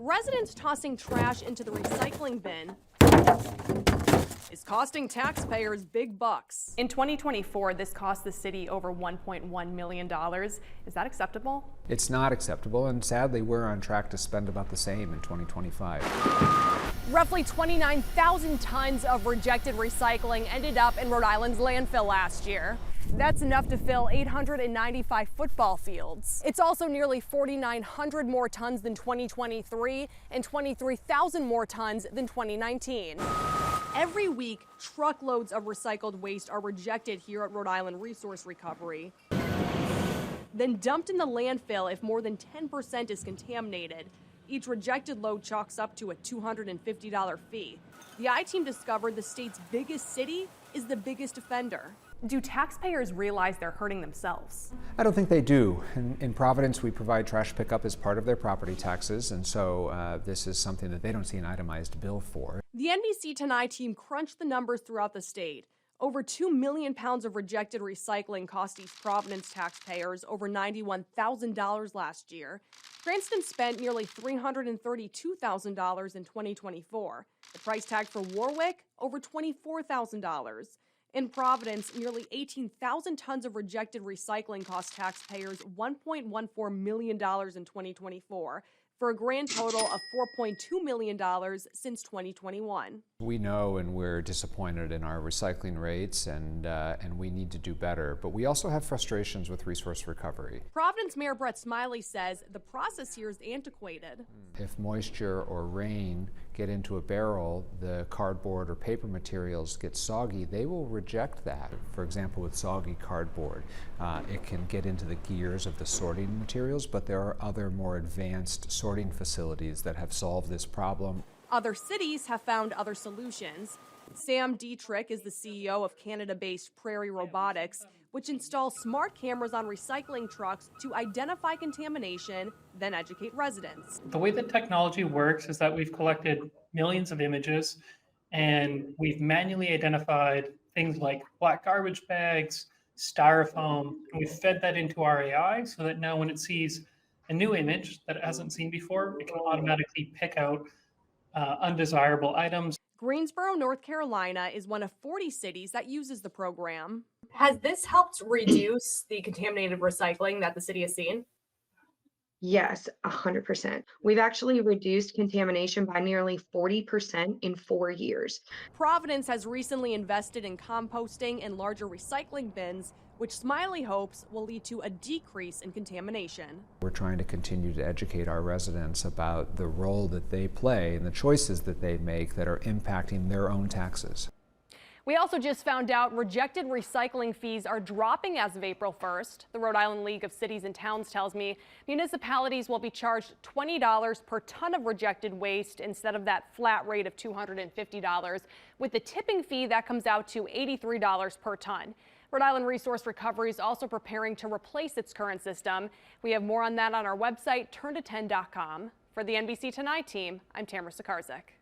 Residents tossing trash into the recycling bin is costing taxpayers big bucks. In 2024, this cost the city over $1.1 million. Is that acceptable? It's not acceptable, and sadly, we're on track to spend about the same in 2025. Roughly 29,000 tons of rejected recycling ended up in Rhode Island's landfill last year. That's enough to fill 895 football fields. It's also nearly 4,900 more tons than 2023 and 23,000 more tons than 2019. Every week, truckloads of recycled waste are rejected here at Rhode Island Resource Recovery, then dumped in the landfill if more than 10% is contaminated. Each rejected load chalks up to a $250 fee. The I-team discovered the state's biggest city is the biggest offender. Do taxpayers realize they're hurting themselves? I don't think they do. In Providence, we provide trash pickup as part of their property taxes, and so this is something that they don't see an itemized bill for. The NBC 10 I-team crunched the numbers throughout the state. Over 2 million pounds of rejected recycling cost East Providence taxpayers over $91,000 last year. Cranston spent nearly $332,000 in 2024. The price tag for Warwick, over $24,000. In Providence, nearly 18,000 tons of rejected recycling cost taxpayers $1.14 million in 2024, for a grand total of $4.2 million since 2021. We know and we're disappointed in our recycling rates, and we need to do better, but we also have frustrations with resource recovery. Providence Mayor Brett Smiley says the process here is antiquated. If moisture or rain get into a barrel, the cardboard or paper materials get soggy, they will reject that. For example, with soggy cardboard, it can get into the gears of the sorting materials, but there are other more advanced sorting facilities that have solved this problem. Other cities have found other solutions. Sam Dietrich is the CEO of Canada-based Prairie Robotics, which installs smart cameras on recycling trucks to identify contamination, then educate residents. The way that technology works is that we've collected millions of images and we've manually identified things like black garbage bags, styrofoam, and we've fed that into our AI so that now when it sees a new image that it hasn't seen before, it can automatically pick out undesirable items. Greensboro, North Carolina is one of 40 cities that uses the program. Has this helped reduce the contaminated recycling that the city has seen? Yes, 100%. We've actually reduced contamination by nearly 40% in 4 years. Providence has recently invested in composting and larger recycling bins, which Smiley hopes will lead to a decrease in contamination. We're trying to continue to educate our residents about the role that they play and the choices that they make that are impacting their own taxes. We also just found out rejected recycling fees are dropping as of April 1st. The Rhode Island League of Cities and Towns tells me municipalities will be charged $20 per ton of rejected waste instead of that flat rate of $250, with the tipping fee that comes out to $83 per ton. Rhode Island Resource Recovery is also preparing to replace its current system. We have more on that on our website, turnto10.com. For the NBC Tonight team, I'm Tamara Sakarzik.